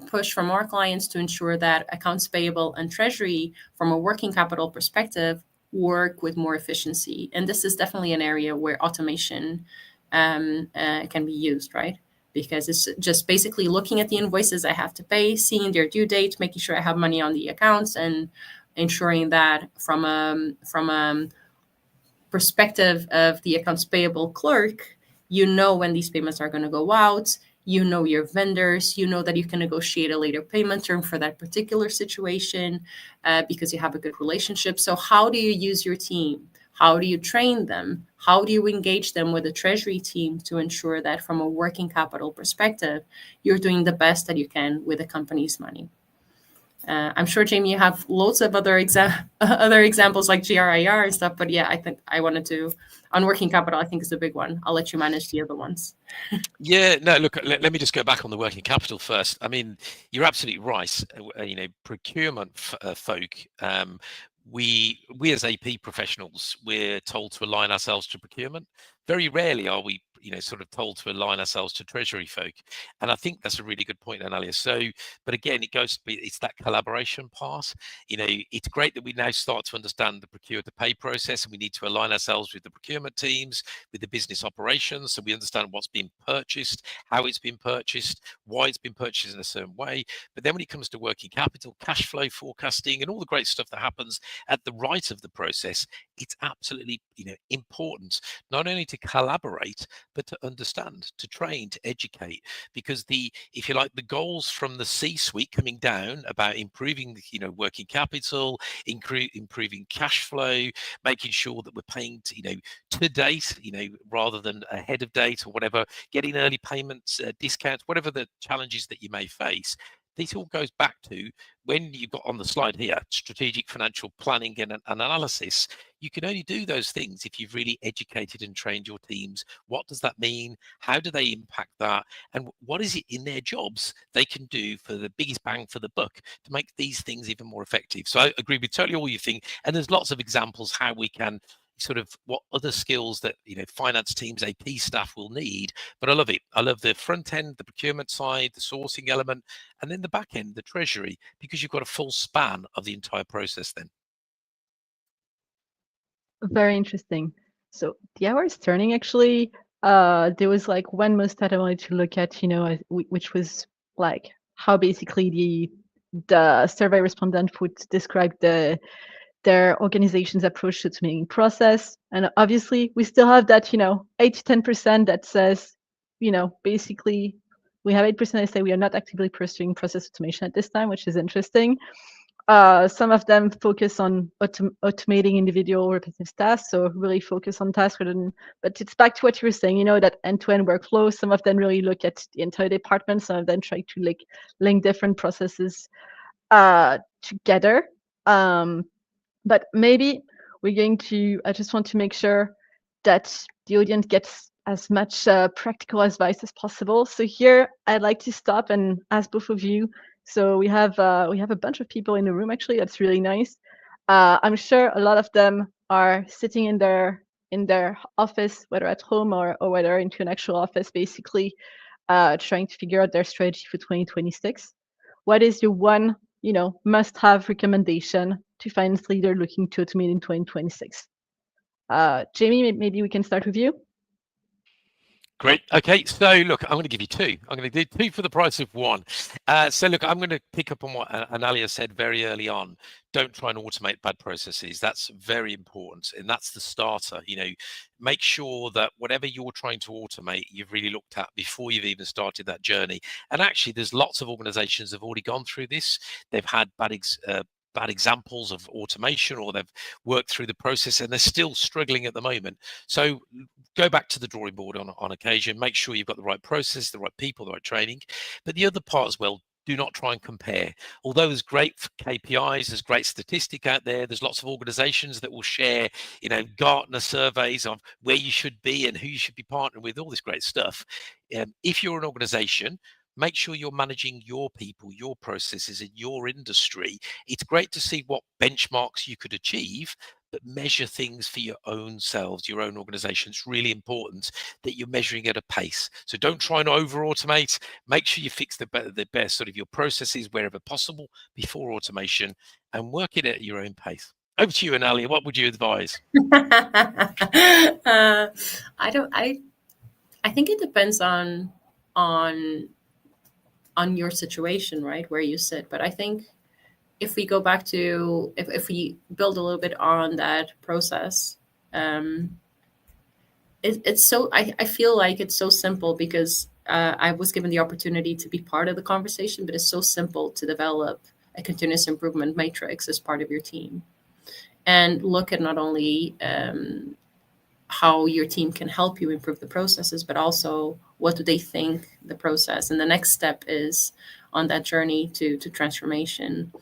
Speaker 4: push from our clients to ensure that accounts payable and treasury, from a working capital perspective, work with more efficiency. And this is definitely an area where automation can be used, right? Because it's just basically looking at the invoices I have to pay, seeing their due date, making sure I have money on the accounts, and ensuring that from a perspective of the accounts payable clerk, you know when these payments are going to go out, you know your vendors, you know that you can negotiate a later payment term for that particular situation because you have a good relationship. So how do you use your team? How do you train them? How do you engage them with the treasury team to ensure that from a working capital perspective, you're doing the best that you can with the company's money? I'm sure, Jamie, you have loads of other examples like GRIR and stuff, but yeah, I think I wanted to, on working capital, I think is a big one. I'll let you manage the other ones.
Speaker 3: Yeah, no, look, let me just go back on the working capital first. I mean, you're absolutely right. Procurement folk, we as AP professionals, we're told to align ourselves to procurement. Very rarely are we, sort of told to align ourselves to treasury folk. And I think that's a really good point, Anália. So, but again, it's that collaboration part. It's great that we now start to understand the procure to pay process, and we need to align ourselves with the procurement teams, with the business operations, so we understand what's being purchased, how it's been purchased, why it's been purchased in a certain way. But then when it comes to working capital, cash flow forecasting, and all the great stuff that happens at the right of the process, it's absolutely important not only to collaborate, but to understand, to train, to educate, because if you like, the goals from the C-suite coming down about improving working capital, improving cash flow, making sure that we're paying to date, rather than ahead of date or whatever, getting early payments, discounts, whatever the challenges that you may face. This all goes back to when you've got on the slide here, strategic financial planning and analysis. You can only do those things if you've really educated and trained your teams. What does that mean? How do they impact that? And what is it in their jobs they can do for the biggest bang for the buck to make these things even more effective? So I agree with totally all you think. And there's lots of examples how we can sort of what other skills that finance teams, AP staff will need. But I love it. I love the front end, the procurement side, the sourcing element, and then the back end, the treasury, because you've got a full span of the entire process then.
Speaker 2: Very interesting. So the hour is turning actually. There was like one most I wanted to look at, which was like how basically the survey respondent would describe their organization's approach to automating process. And obviously we still have that, 8 to 10% that says, basically we have 8% that say we are not actively pursuing process automation at this time, which is interesting. Some of them focus on automating individual repetitive tasks, so really focus on tasks rather than, but it's back to what you were saying, that end-to-end workflow. Some of them really look at the entire department, some of them try to link different processes together. But maybe we're going to, I just want to make sure that the audience gets as much practical advice as possible. So here I'd like to stop and ask both of you. So we have a bunch of people in the room, actually. That's really nice. I'm sure a lot of them are sitting in their office, whether at home or whether into an actual office, basically trying to figure out their strategy for 2026. What is your one, must-have recommendation to finance leader looking to automate in 2026? Jamie, maybe we can start with you.
Speaker 3: Great. Okay, so look, I'm going to give you two. I'm going to do two for the price of one. So look, I'm going to pick up on what Anália said very early on. Don't try and automate bad processes. That's very important, and that's the starter. Make sure that whatever you're trying to automate, you've really looked at before you've even started that journey. And actually, there's lots of organizations that have already gone through this. They've had bad examples of automation, or they've worked through the process and they're still struggling at the moment. So go back to the drawing board on occasion, make sure you've got the right process, the right people, the right training. But the other part as well, do not try and compare. Although there's great KPIs, there's great statistic out there, there's lots of organizations that will share, Gartner surveys of where you should be and who you should be partnering with, all this great stuff. If you're an organization, make sure you're managing your people, your processes in your industry. It's great to see what benchmarks you could achieve, but measure things for your own selves, your own organization. It's really important that you're measuring at a pace. So don't try and over-automate. Make sure you fix the best sort of your processes wherever possible before automation, and work it at your own pace. Over to you, Anália. What would you advise?
Speaker 4: I think it depends on your situation, right, where you sit. But I think if we go back to, if we build a little bit on that process, it's so, I feel like it's so simple because I was given the opportunity to be part of the conversation, but it's so simple to develop a continuous improvement matrix as part of your team and look at not only how your team can help you improve the processes, but also what do they think the process and the next step is on that journey to transformation.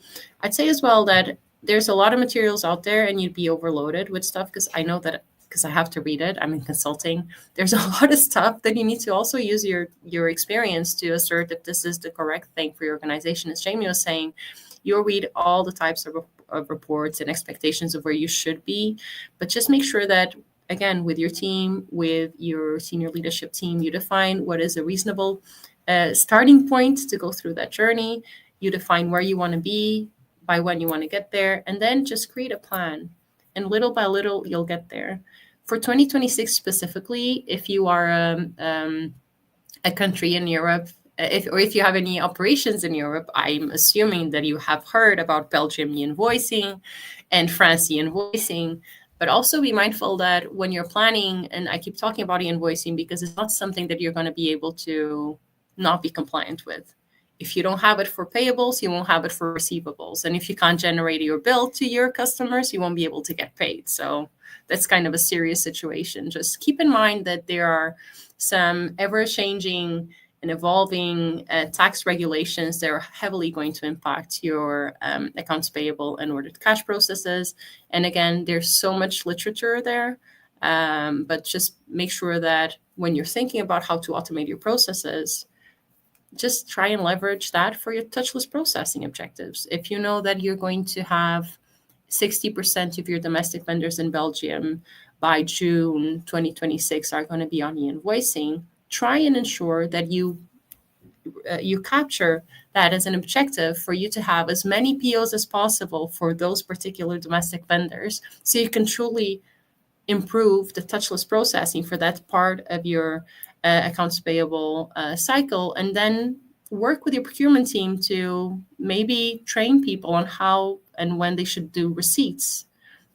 Speaker 4: I'd say as well that there's a lot of materials out there and you'd be overloaded with stuff, because I know that, because I have to read it, I'm in consulting, there's a lot of stuff that you need to also use your experience to assert that this is the correct thing for your organization. As Jamie was saying, you'll read all the types of reports and expectations of where you should be, but just make sure that, again, with your team, with your senior leadership team, you define what is a reasonable starting point to go through that journey. You define where you want to be, by when you want to get there, and then just create a plan. And little by little, you'll get there. For 2026 specifically, if you are a country in Europe, if you have any operations in Europe, I'm assuming that you have heard about Belgium e-invoicing and France e-invoicing. But also be mindful that when you're planning, and I keep talking about e-invoicing because it's not something that you're going to be able to not be compliant with. If you don't have it for payables, you won't have it for receivables. And if you can't generate your bill to your customers, you won't be able to get paid. So that's kind of a serious situation. Just keep in mind that there are some ever-changing and evolving tax regulations that are heavily going to impact your accounts payable and order to cash processes. And again, there's so much literature there, but just make sure that when you're thinking about how to automate your processes, just try and leverage that for your touchless processing objectives. If you know that you're going to have 60% of your domestic vendors in Belgium by June 2026 are going to be on e-invoicing, try and ensure that you capture that as an objective for you to have as many POs as possible for those particular domestic vendors, so you can truly improve the touchless processing for that part of your accounts payable cycle, and then work with your procurement team to maybe train people on how and when they should do receipts,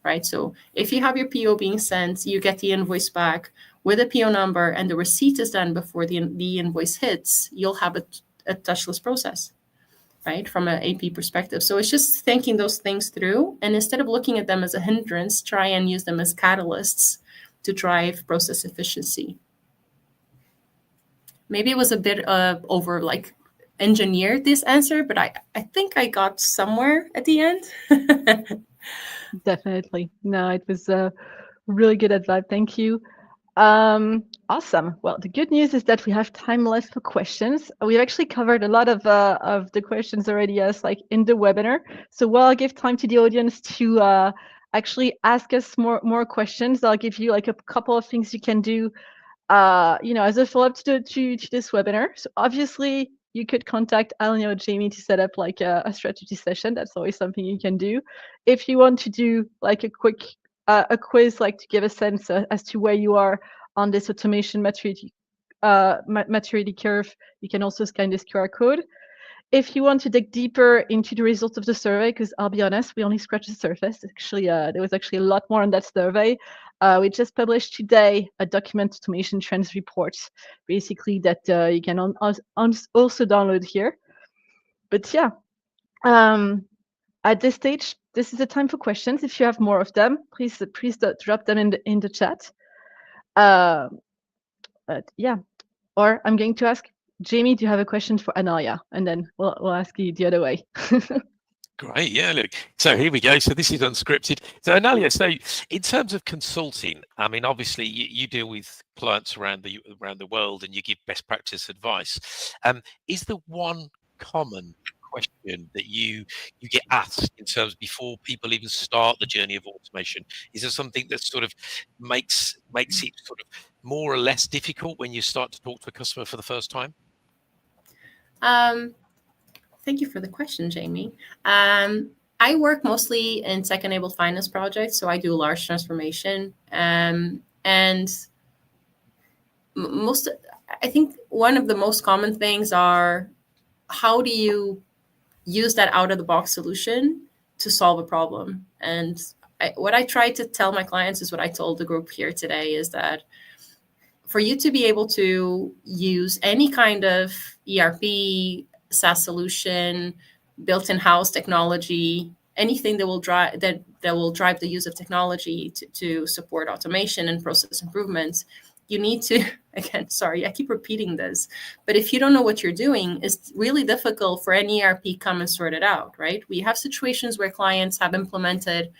Speaker 4: right? So if you have your PO being sent, you get the invoice back with a PO number and the receipt is done before the invoice hits, you'll have a touchless process, right, from an AP perspective. So it's just thinking those things through, and instead of looking at them as a hindrance, try and use them as catalysts to drive process efficiency. Maybe it was a bit over engineered, this answer, but I think I got somewhere at the end.
Speaker 2: Definitely. No, it was really good advice. Thank you. Awesome. Well, the good news is that we have time left for questions. We've actually covered a lot of the questions already asked in the webinar. So while I give time to the audience to actually ask us more questions, I'll give you a couple of things you can do as a follow-up to this webinar. So obviously you could contact Anália or Jamie to set up a strategy session. That's always something you can do. If you want to do a quick quiz, to give a sense as to where you are on this automation maturity curve, you can also scan this QR code. If you want to dig deeper into the results of the survey, because I'll be honest, we only scratched the surface. Actually, there was actually a lot more on that survey. We just published today a document automation trends report, basically that you can also download here. But yeah, at this stage, this is the time for questions. If you have more of them, please drop them in the chat. But yeah, or I'm going to ask Jamie, do you have a question for Anália? And then we'll ask you the other way.
Speaker 3: Great, yeah, look, so here we go. So this is unscripted. So Anália, so in terms of consulting, I mean, obviously you deal with clients around the world and you give best practice advice. Is there one common question that you get asked in terms before people even start the journey of automation? Is there something that sort of makes it sort of more or less difficult when you start to talk to a customer for the first time?
Speaker 4: Thank you for the question, Jamie. I work mostly in tech-enabled finance projects, so I do large transformation. And I think one of the most common things are, how do you use that out-of-the-box solution to solve a problem? And what I try to tell my clients is what I told the group here today, is that for you to be able to use any kind of ERP, SaaS solution, built-in house technology, anything that will drive the use of technology to support automation and process improvements, you need to, again, sorry, I keep repeating this, but if you don't know what you're doing, it's really difficult for any ERP come and sort it out, right? We have situations where clients have implemented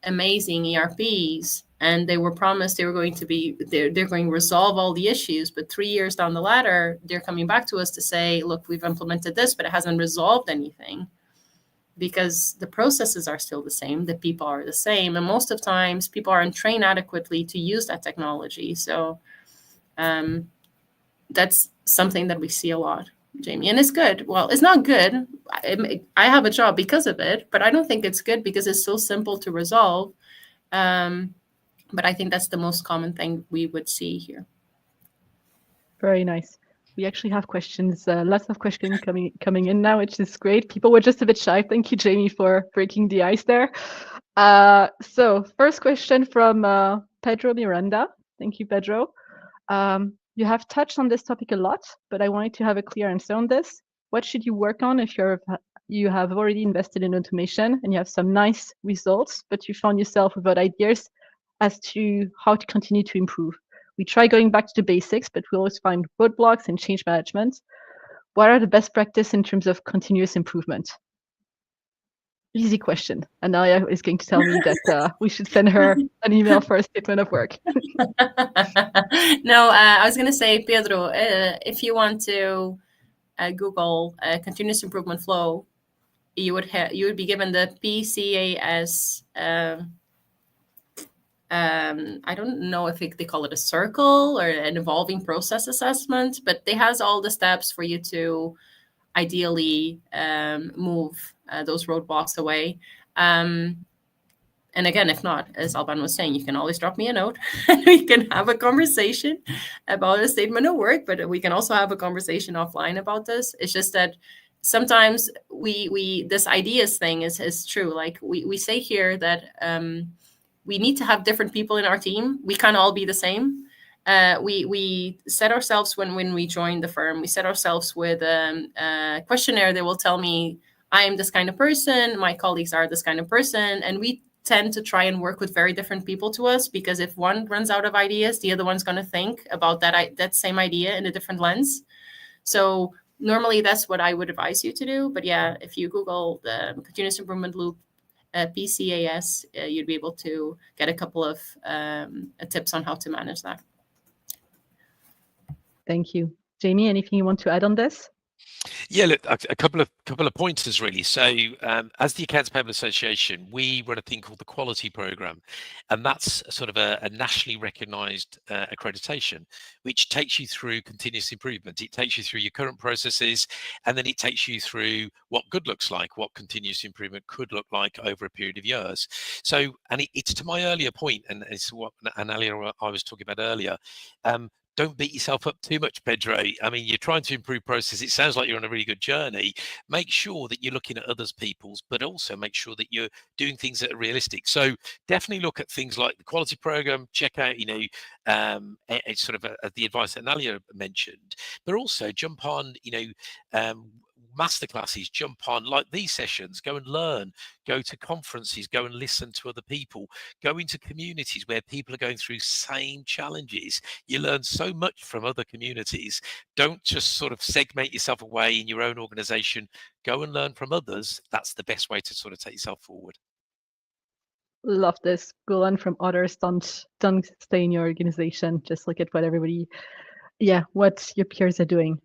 Speaker 4: amazing ERPs and they were promised they were going to be, they're going to resolve all the issues, but 3 years down the ladder, they're coming back to us to say, look, we've implemented this, but it hasn't resolved anything, because the processes are still the same, the people are the same, and most of the times people aren't trained adequately to use that technology. So that's something that we see a lot, Jamie, and it's good. Well, it's not good. I have a job because of it, but I don't think it's good because it's so simple to resolve. But I think that's the most common thing we would see here.
Speaker 2: Very nice. We actually have questions, lots of questions coming in now, which is great. People were just a bit shy. Thank you, Jamie, for breaking the ice there. So first question from Pedro Miranda. Thank you, Pedro. You have touched on this topic a lot, but I wanted to have a clear answer on this. What should you work on if you have already invested in automation and you have some nice results, but you found yourself without ideas as to how to continue to improve? We try going back to the basics, but we always find roadblocks and change management. What are the best practices in terms of continuous improvement? Easy question. Anália is going to tell me that we should send her an email for a statement of work.
Speaker 4: No, I was going to say, Pedro, if you want to Google continuous improvement flow, you would be given the PCAS. I don't know if they call it a circle or an evolving process assessment, but it has all the steps for you to ideally move those roadblocks away. And again, if not, as Alban was saying, you can always drop me a note and we can have a conversation about a statement of work, but we can also have a conversation offline about this. It's just that sometimes we this ideas thing is true. Like we say here that we need to have different people in our team. We can't all be the same. We set ourselves when we join the firm, we set ourselves with a questionnaire that will tell me, I am this kind of person, my colleagues are this kind of person, and we tend to try and work with very different people to us, because if one runs out of ideas, the other one's going to think about that same idea in a different lens. So normally that's what I would advise you to do. But yeah, if you Google the continuous improvement loop, PCAS, you'd be able to get a couple of tips on how to manage that.
Speaker 2: Thank you. Jamie, anything you want to add on this?
Speaker 3: Yeah, look, a couple of pointers really. So as the Accounts Payable Association, we run a thing called the Quality Program, and that's sort of a nationally recognized accreditation, which takes you through continuous improvement. It takes you through your current processes, and then it takes you through what good looks like, what continuous improvement could look like over a period of years. So, and it's to my earlier point, and it's what Anália I was talking about earlier. Don't beat yourself up too much, Pedro. I mean, you're trying to improve process. It sounds like you're on a really good journey. Make sure that you're looking at others people's, but also make sure that you're doing things that are realistic. So definitely look at things like the quality program, check out, it's sort of the advice that Anália mentioned, but also jump on, masterclasses, jump on like these sessions, go and learn, go to conferences, go and listen to other people, go into communities where people are going through same challenges. You learn so much from other communities. Don't just sort of segment yourself away in your own organization. Go and learn from others. That's the best way to sort of take yourself forward.
Speaker 2: Love this. Go learn from others. Don't stay in your organization. Just look at what what your peers are doing.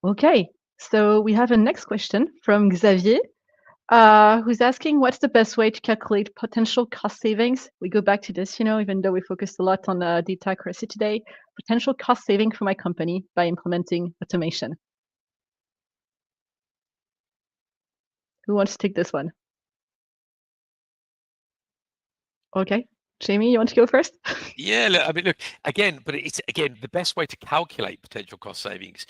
Speaker 2: Okay, so we have a next question from Xavier, who's asking, what's the best way to calculate potential cost savings? We go back to this, even though we focused a lot on data accuracy today, potential cost saving for my company by implementing automation. Who wants to take this one? Okay, Jamie, you want to go first?
Speaker 3: Yeah, look, I mean, look, again, but it's the best way to calculate potential cost savings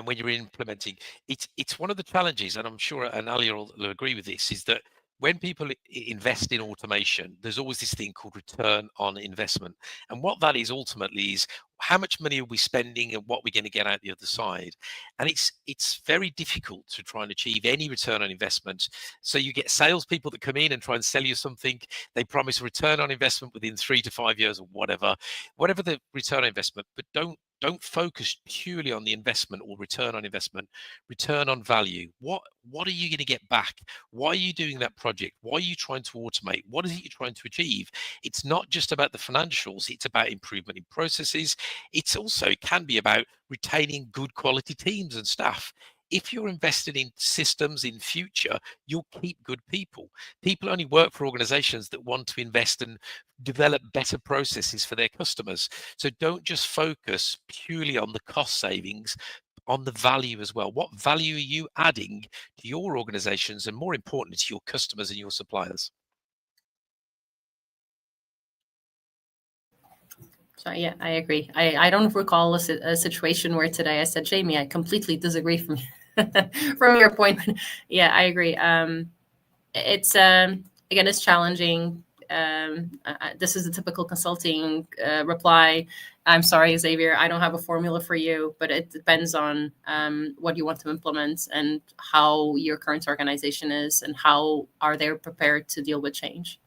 Speaker 3: when you're implementing. It's one of the challenges, and I'm sure Anália will agree with this, is that when people invest in automation, there's always this thing called return on investment. And what that is ultimately is how much money are we spending and what we're going to get out the other side. And it's very difficult to try and achieve any return on investment. So you get salespeople that come in and try and sell you something. They promise a return on investment within 3 to 5 years or whatever the return on investment, but don't focus purely on the investment or return on investment. Return on value. What are you going to get back? Why are you doing that project? Why are you trying to automate? What is it you're trying to achieve? It's not just about the financials. It's about improvement in processes. It can be about retaining good quality teams and staff. If you're invested in systems in future, you'll keep good people. People only work for organizations that want to invest and develop better processes for their customers. So don't just focus purely on the cost savings, on the value as well. What value are you adding to your organizations, and more importantly, to your customers and your suppliers?
Speaker 4: So yeah, I agree. I don't recall a situation where today I said, Jamie, I completely disagree from from your point. Yeah, I agree. It's again, it's challenging. This is a typical consulting reply. I'm sorry, Xavier, I don't have a formula for you, but it depends on what you want to implement and how your current organization is and how are they prepared to deal with change,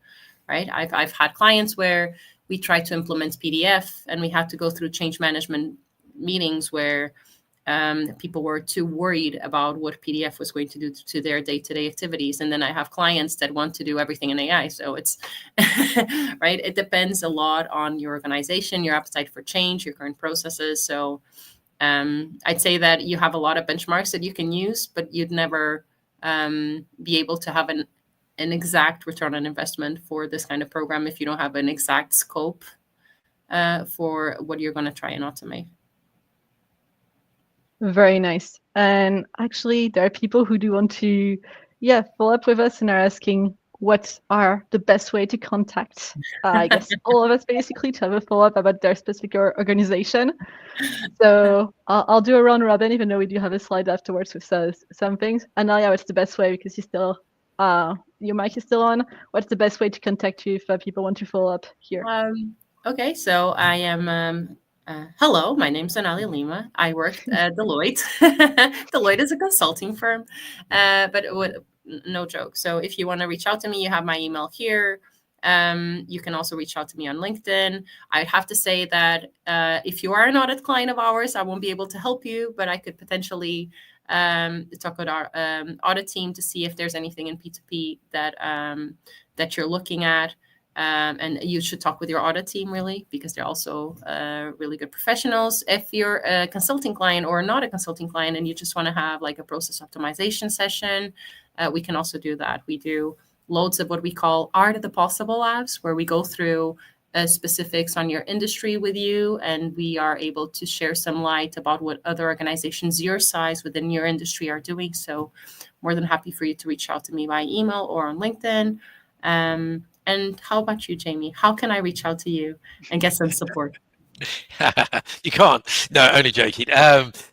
Speaker 4: right? I've had clients where we tried to implement PDF and we had to go through change management meetings where people were too worried about what PDF was going to do to their day-to-day activities. And then I have clients that want to do everything in AI. So it's, right, it depends a lot on your organization, your appetite for change, your current processes. So I'd say that you have a lot of benchmarks that you can use, but you'd never be able to have an exact return on investment for this kind of program if you don't have an exact scope for what you're going to try and automate.
Speaker 2: Very nice. And actually, there are people who do want to, follow up with us and are asking what are the best way to contact, I guess, all of us basically to have a follow-up about their specific organization. So I'll do a round robin, even though we do have a slide afterwards with some things. Anália, what's the best way, because you still, your mic is still on. What's the best way to contact you if people want to follow up here?
Speaker 4: Okay, so I am... hello, my name's Anália Lima. I work at Deloitte. Deloitte is a consulting firm, but no joke. So if you want to reach out to me, you have my email here. You can also reach out to me on LinkedIn. I'd have to say that if you are an audit client of ours, I won't be able to help you, but I could potentially talk with our audit team to see if there's anything in P2P that you're looking at. And you should talk with your audit team, really, because they're also really good professionals. If you're a consulting client or not a consulting client and you just want to have like a process optimization session, we can also do that. We do loads of what we call Art of the Possible labs, where we go through specifics on your industry with you, and we are able to share some light about what other organizations your size within your industry are doing. So more than happy for you to reach out to me by email or on LinkedIn. And how about you, Jamie? How can I reach out to you and get some support?
Speaker 3: You can't. No, only joking.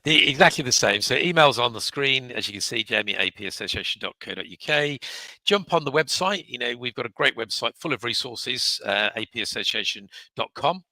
Speaker 3: Exactly the same. So emails on the screen, as you can see, jamie@apassociation.co.uk. Jump on the website. We've got a great website full of resources, apassociation.com.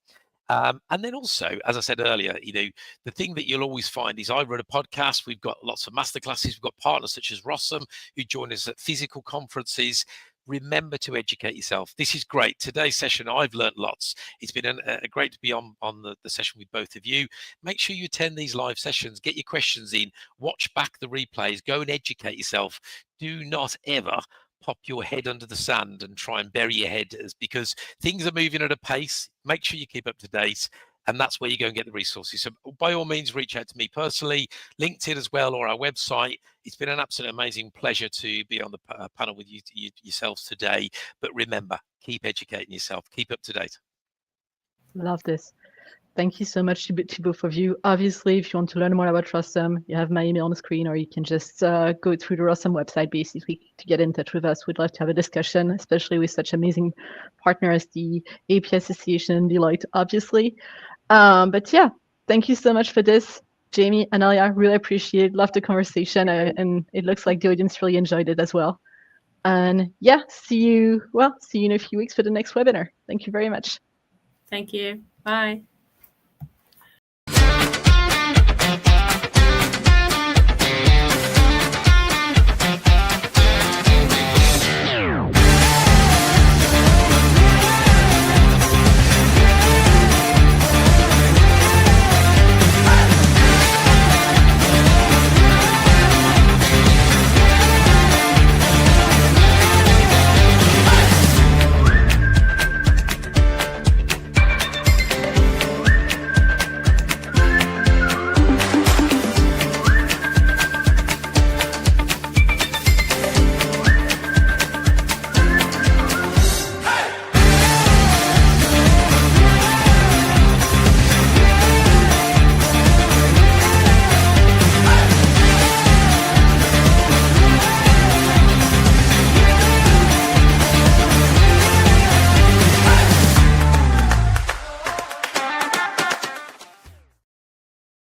Speaker 3: And then also, as I said earlier, the thing that you'll always find is I run a podcast. We've got lots of masterclasses. We've got partners such as Rossum who join us at physical conferences. Remember to educate yourself. This is great. Today's session, I've learned lots. It's been great to be on the session with both of you. Make sure you attend these live sessions. Get your questions in. Watch back the replays. Go and educate yourself. Do not ever pop your head under the sand and try and bury your head, because things are moving at a pace. Make sure you keep up to date, and that's where you go and get the resources. So by all means, reach out to me personally, LinkedIn as well, or our website. It's been an absolute amazing pleasure to be on the panel with yourselves today. But remember, keep educating yourself, keep up to date.
Speaker 2: Love this. Thank you so much to both of you. Obviously, if you want to learn more about Rossum, you have my email on the screen, or you can just go through the Rossum website basically to get in touch with us. We'd love to have a discussion, especially with such amazing partners, the AP Association, Deloitte, obviously. But yeah, thank you so much for this. Jamie, Anália, really appreciate it. Love the conversation, and it looks like the audience really enjoyed it as well. And yeah, see you in a few weeks for the next webinar. Thank you very much.
Speaker 4: Thank you. Bye.